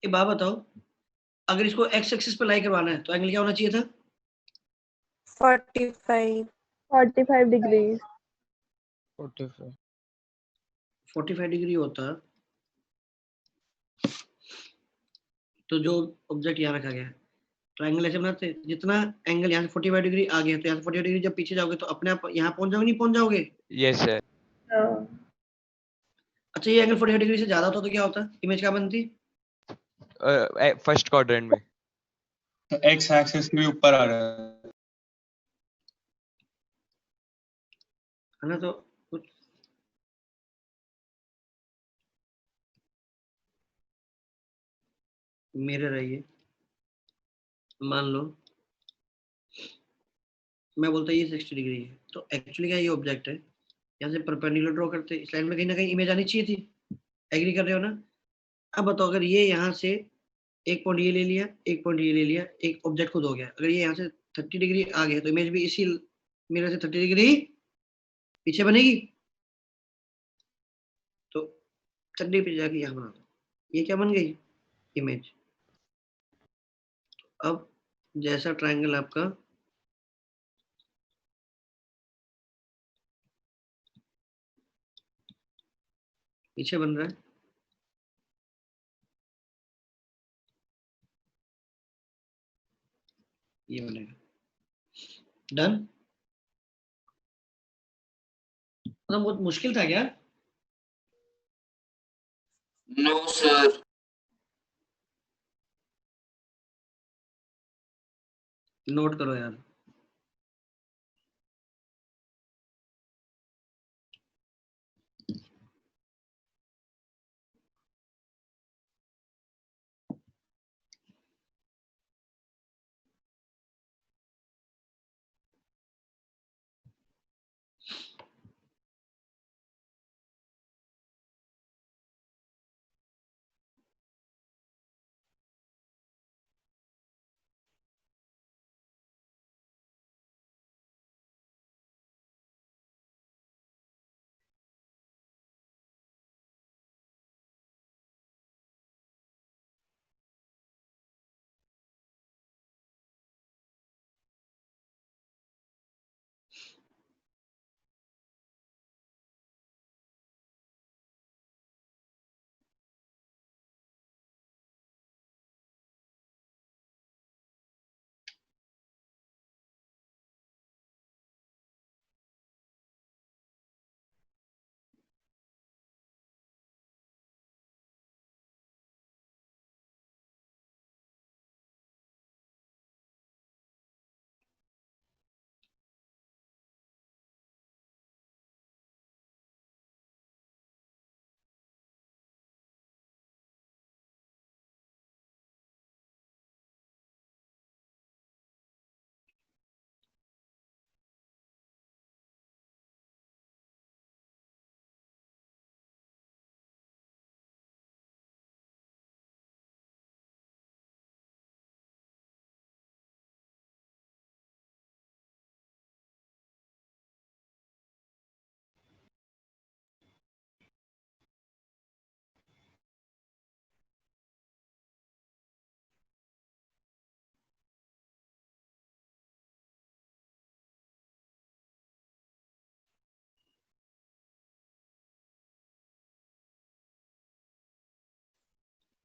एक बात बताओ, अगर इसको एक्स एक्सिस पे लाई करवाना है तो एंगल क्या होना चाहिए था? 45. 45 degrees. 45. 45 डिग्री होता तो जो ऑब्जेक्ट यहाँ रखा गया है, ट्रायंगल ऐसे बनाते हैं, जितना एंगल यहाँ से 45 डिग्री आ गया तो यहाँ से 45 डिग्री जब पीछे जाओगे तो अपने आप यहाँ पहुंच जाओगे, नहीं पहुंच जाओगे? Yes, sir. अच्छा ये एंगल 45 डिग्री से ज्यादा होता तो क्या होता? इमेज क्या बनती? फर्स्ट क्वाड्रेंट में. तो x एक्सिस के भी ऊपर आ रहा है. है ना। तो कुछ मिरर है ये, मान लो मैं बोलता ये 60 डिग्री है, तो एक्चुअली क्या ये ऑब्जेक्ट है, यहाँ से परपेंडिकुलर ड्रॉ करते, इस लाइन में कहीं ना कहीं इमेज आनी चाहिए थी। एग्री कर रहे हो ना। अब बताओ, अगर ये यहाँ से एक पॉइंट ये ले लिया, एक पॉइंट ये ले लिया, एक ऑब्जेक्ट खुद हो गया, अगर ये यहाँ से 30 डिग्री आ गया तो इमेज भी इसी मिरर से 30 डिग्री पीछे बनेगी। तो 30 पे जाके यहाँ बना दो, ये क्या बन गई इमेज। अब जैसा ट्रायंगल आपका पीछे बन रहा है, ये बनेगा। डन। मतलब बहुत मुश्किल था क्या? No sir. नोट करो यार।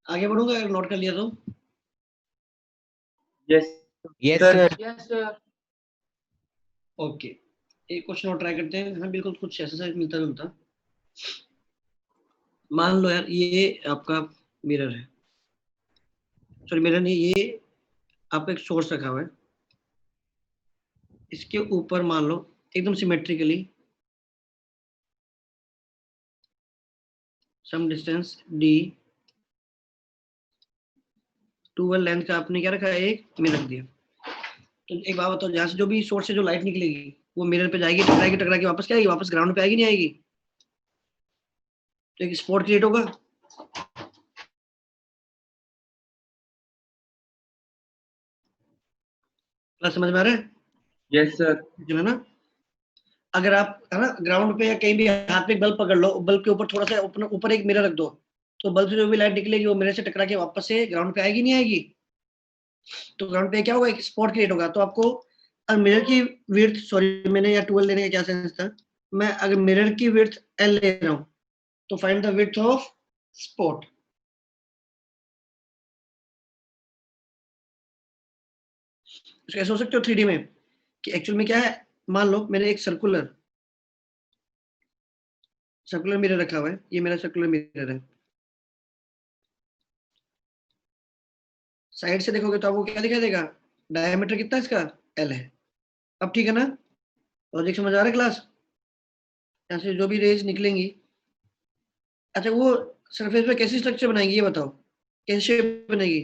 आगे बढ़ूंगा अगर नोट कर लिया तो। Yes. Yes, Sir. sir. Yes sir. Okay, एक क्वेश्चन और ट्राई करते हैं। हाँ बिल्कुल कुछ एक्सरसाइज मिलता जुलता। मान लो यार ये आपका मिरर है, सॉरी मिरर नहीं, ये आपका एक सोर्स रखा हुआ है, इसके ऊपर मान लो एकदम सिमेट्रिकली सम डिस्टेंस d, टूवेल लेंथ का आपने क्या रखा है, एक मिरर रख दिया। तो एक बात बताओ, जहाँ से जो भी सोर्स से जो लाइट निकलेगी वो मिरर पे जाएगी, टकराएगी, टकरा के वापस क्या आएगी, वापस ग्राउंड पे आएगी नहीं आएगी। तो एक स्पॉट क्रिएट होगा। क्लास समझ में आ रहा है? Yes, sir. जो है ना, अगर आप है ना ग्राउंड पे या कहीं भी हाथ में एक बल्ब पकड़ लो, बल्ब के ऊपर थोड़ा सा ऊपर एक मिरर रख दो, तो बल्ब से जो भी लाइट निकलेगी वो मिरर से टकरा के वापस से ग्राउंड पे आएगी नहीं आएगी। तो ग्राउंड पे क्या होगा, एक स्पॉट क्रिएट होगा। तो आपको मिरर की विड्थ, सॉरी मैंने या 12 लेने का क्या सेंस था, मैं अगर मिरर की विड्थ L ले रहा हूं तो find the width of spot. कैसे हो सकते हो 3D में कि एक्चुअल में क्या है, मान लो मैंने एक सर्कुलर मिरर रखा हुआ है, ये मेरा सर्कुलर मिरर है। साइड से देखोगे तो आपको क्या दिखाई देगा, डायमीटर कितना इसका L है। अब ठीक है ना, लॉजिक समझ आ रहा है क्लास? यहाँ से जो भी रेज निकलेंगी, अच्छा वो सरफेस पे कैसी स्ट्रक्चर बनाएंगी ये बताओ, कैसी शेप बनेगी?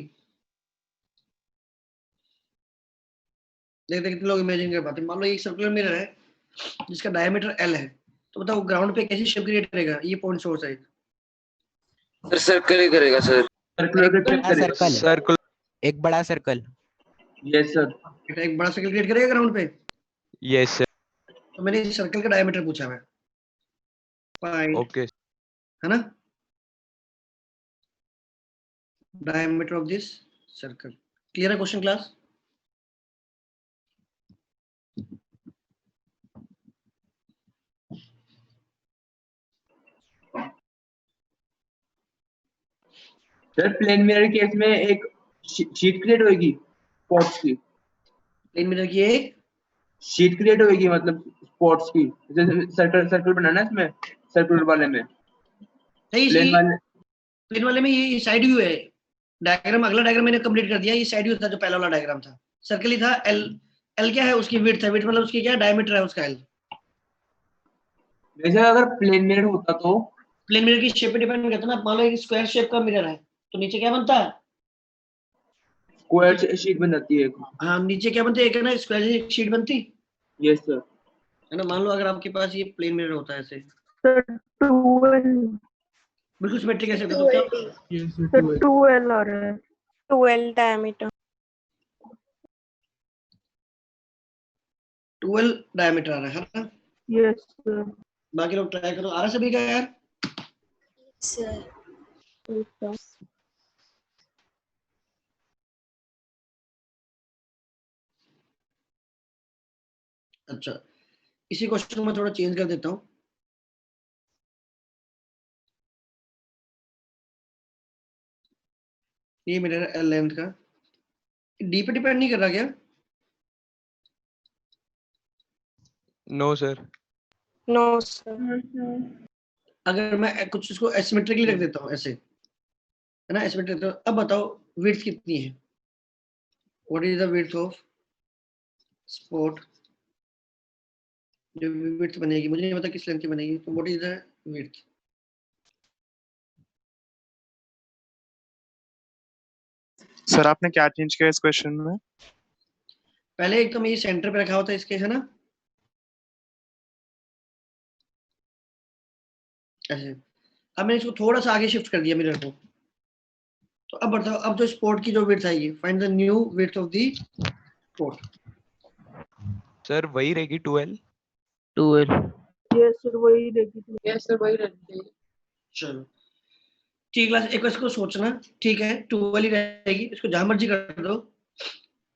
देखते कितने लोग इमेजिन कर पाते हैं। मान लो एक सर्कुलर मिरर है जिसका डायमीटर L है, तो बताओ ग्राउंड पे कैसी शेप क्रिएट करेगा? ये पॉइंट सोर्स है। सर सर्कल ही करेगा सर। सर्कुलर का शेप करेगा। सर्कल। एक बड़ा सर्कल। Yes sir. एक बड़ा सर्कल क्रिएट करेगा ग्राउंड पे। Yes sir. तो मैंने इस सर्कल का डायमीटर पूछा है, पाई, ओके। है ना, diameter of this circle. Clear है question class? Sir plane mirror case में एक शीट क्रिएट होगी स्पॉट्स की। प्लेन मिरर की एक शीट क्रिएट होगी मतलब स्पॉट्स की, जैसे सर्कल सर्कल बनाना है इसमें, सर्कुलर वाले में। नहीं, प्लेन वाले में ये साइड व्यू है। डायग्राम, अगला डायग्राम मैंने कंप्लीट कर दिया। ये साइड व्यू था जो पहला वाला डायग्राम था। सर्कल ही था। एल क्या है? उसकी विड्थ है। विड्थ मतलब उसकी क्या डायमीटर है उसका L। वैसे अगर प्लेन मिरर होता तो प्लेन मिरर की शेप पे डिपेंड करता है ना। मान लो एक स्क्वायर शेप का मिरर है तो नीचे क्या बनता है? स्क्वायर शीट बन जाती है। हाँ, नीचे क्या बनती है? एक है ना स्क्वायर शीट बनती यस सर। है ना। मान लो अगर आपके पास ये प्लेन मिरर होता है ऐसे, सर 2L, बिल्कुल सिमेट्रिक ऐसे होता है, तो क्या सर 2L आ रहा है। 12 diameter. 12 डायमीटर आ रहा है ना। Yes sir. बाकी लोग ट्राई करो। आ रहा है सभी का यार? सर अच्छा, इसी क्वेश्चन को मैं थोड़ा चेंज कर देता हूँ। ये मिरर L लेंथ का डी पे डिपेंड नहीं कर रहा क्या? No sir. No, sir. अगर मैं कुछ इसको एसिमेट्रिकली रख देता हूँ ऐसे, है ना, एसिमेट्रिक, तो अब बताओ विड्थ कितनी है? What is the width of spot? जो विड्थ बनेगी, मुझे नहीं पता किस लेंथ की बनेगी, तो what is the width? Sir आपने क्या चेंज किया इस क्वेश्चन में? पहले एक तो मैं ये सेंटर पे रखा हुआ था इसके, है ना, ऐसे। अब मैंने इसको थोड़ा सा आगे शिफ्ट कर दिया मिरर को। तो अब बताओ, अब जो स्पॉट की जो विड्थ आएगी, find the new width of the spot. Sir वही रहेगी 12। 12। यस सर वही रहेगी। यस सर वही रहती है। चलो ठीक क्लास, एक बार इसको सोचना, ठीक है, 12 ही रहेगी। इसको जहां मर्जी कर दो,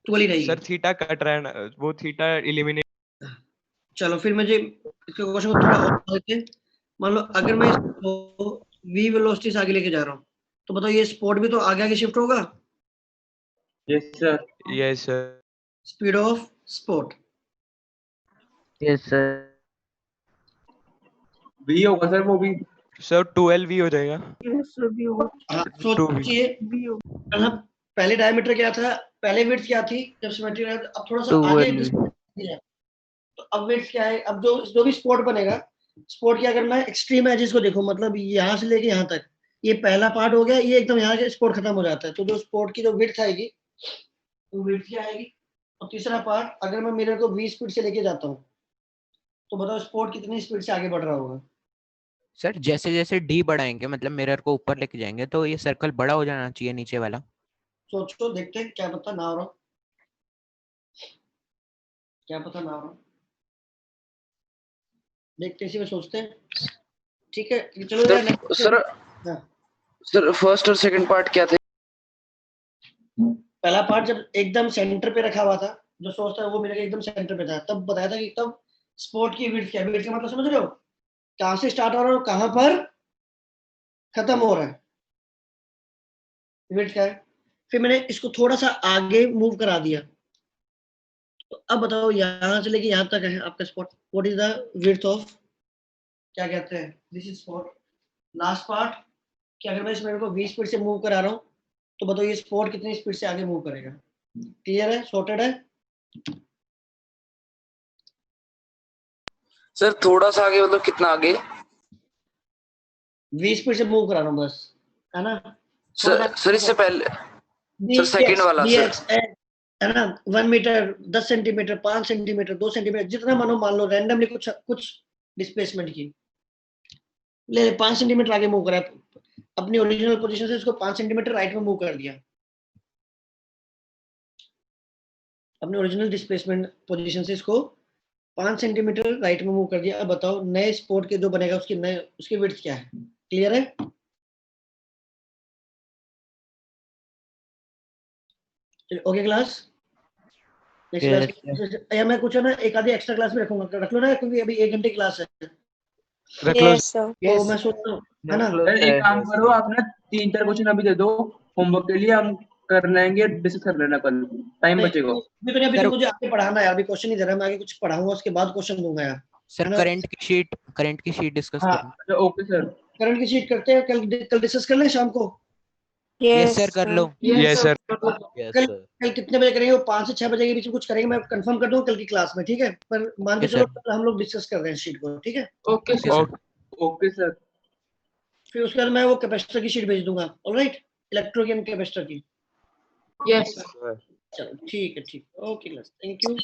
12 ही रहेगी। सर थीटा कट रहा है ना, वो थीटा एलिमिनेट। चलो फिर मुझे इसके क्वेश्चन को थोड़ा और देते हैं। मान लो अगर मैं इसको v वेलोसिटी से आगे लेके जा रहा हूँ, तो बताओ ये स्पॉट भी तो आगे आगे शिफ्ट होगा। Yes sir. Yes sir. Speed of spot yes sir. भी होगा सर वो भी। सर 12 भी हो जाएगा। यस सर भी होगा। हाँ, 2 भी। सोचिए भी होगा। पहले डायमीटर क्या था, पहले विड्थ क्या थी जब सिमेट्रिक रहा, अब थोड़ा सा 12 आगे है, तो अब विड्थ क्या है? अब जो भी स्पॉट बनेगा, स्पॉट की अगर मैं एक्सट्रीम एजेस को देखूं, मतलब यहाँ से लेके यहाँ तक, ये पहला पार्ट हो गया, ये एकदम यहाँ के स्पॉट खत्म हो जाता है, तो जो स्पॉट की जो विड्थ आएगी, तो विड्थ क्या आएगी? और तीसरा पार्ट, अगर मैं मिरर को 20 स्पीड से लेके जाता हूँ, तो बताओ स्पॉट कितनी स्पीड से आगे बढ़ रहा होगा? सर जैसे जैसे डी बढ़ाएंगे मतलब मिरर को ऊपर लेके जाएंगे तो ये सर्कल बड़ा हो जाना चाहिए नीचे वाला। सोचो, देखते हैं, क्या पता ना हो रहा, क्या पता ना हो रहा, देखते इसी में सोचते हैं। ठीक है, चलो यार next सर हाँ। सर फर्स्ट और सेकंड पार्ट क्या थे? पहला पार्ट जब एकदम सेंटर पे रखा हुआ था, जो सोर्स था वो मेरे एकदम सेंटर पे था, तब बताया था कि तब स्पॉट की विड्थ क्या है। विड्थ का मतलब समझ रहे हो, कहां से स्टार्ट हो रहा है और कहां पर खत्म हो रहा है, विड्थ क्या है। फिर मैंने इसको थोड़ा सा आगे मूव करा दिया, तो अब बताओ यहां से लेके यहां तक है आपका spot, what is the width of, क्या कहते हैं, this is spot. Last part कि अगर मैं इस मिरर को 20 स्पीड से मूव करा रहा हूं, तो बताओ ये स्पॉट कितनी स्पीड से आगे मूव करेगा। क्लियर है? सॉर्टेड है? सर थोड़ा सा आगे मतलब कितना आगे? 20 स्पीड से मूव करा रहा हूँ बस, है ना? सर इससे पहले सर सेकंड वाला सर है ना, 1 मीटर, 10 सेंटीमीटर, 5 सेंटीमीटर, 2 सेंटीमीटर, जितना मानो मान लो रैंडमली कुछ डिस्प्लेसमेंट की ले 5 सेंटीमीटर आगे मूव करा, अपनी ओरिजिनल पोजीशन से इसको 5 सेंटीमीटर राइट में मूव कर दिया, अपने ओरिजिनल डिस्प्लेसमेंट पोजीशन से इसको 5 सेंटीमीटर राइट में मूव कर दिया। अब बताओ नए स्पॉट के जो बनेगा उसकी विड्थ क्या है? क्लियर है? ओके क्लास, नेक्स्ट क्लास या मैं कुछ है ना एक आधी एक्स्ट्रा क्लास में रखूंगा, रख लो ना, क्योंकि अभी 1 घंटे क्लास है। Yes, sir. तो मैं सोच रहा हूँ, है ना? सर एक काम करो, आप ना 3-4 क्वेश्चन अभी दे दो होमवर्क के लिए, हम कर लेंगे, डिस्कस कर लेना कल, टाइम बचेगा। अभी तो मुझे आगे पढ़ाना है, अभी क्वेश्चन नहीं दे रहा, मैं आगे कुछ पढ़ाऊंगा उसके बाद क्वेश्चन दूंगा यार। सर करंट की शीट डिस्कस करें। ओके सर, करंट की शीट करते हैं, कल डिस्कस कर लें शाम को। यस सर कर लो। Yes sir. कल कितने बजे करेंगे? वो 5 से 6 बजे के बीच में कुछ करेंगे, मैं कंफर्म कर दूंगा कल की क्लास में, ठीक है? पर मान के चलो हम लोग डिस्कस कर रहे हैं शीट को, ठीक है? Okay sir. फिर उसके बाद मैं वो कैपेसिटर की शीट भेज दूंगा, ऑलराइट? इलेक्ट्रोकेन कैपेसिटर की। यस चलो ठीक है, ठीक, ओके क्लास, थैंक यू।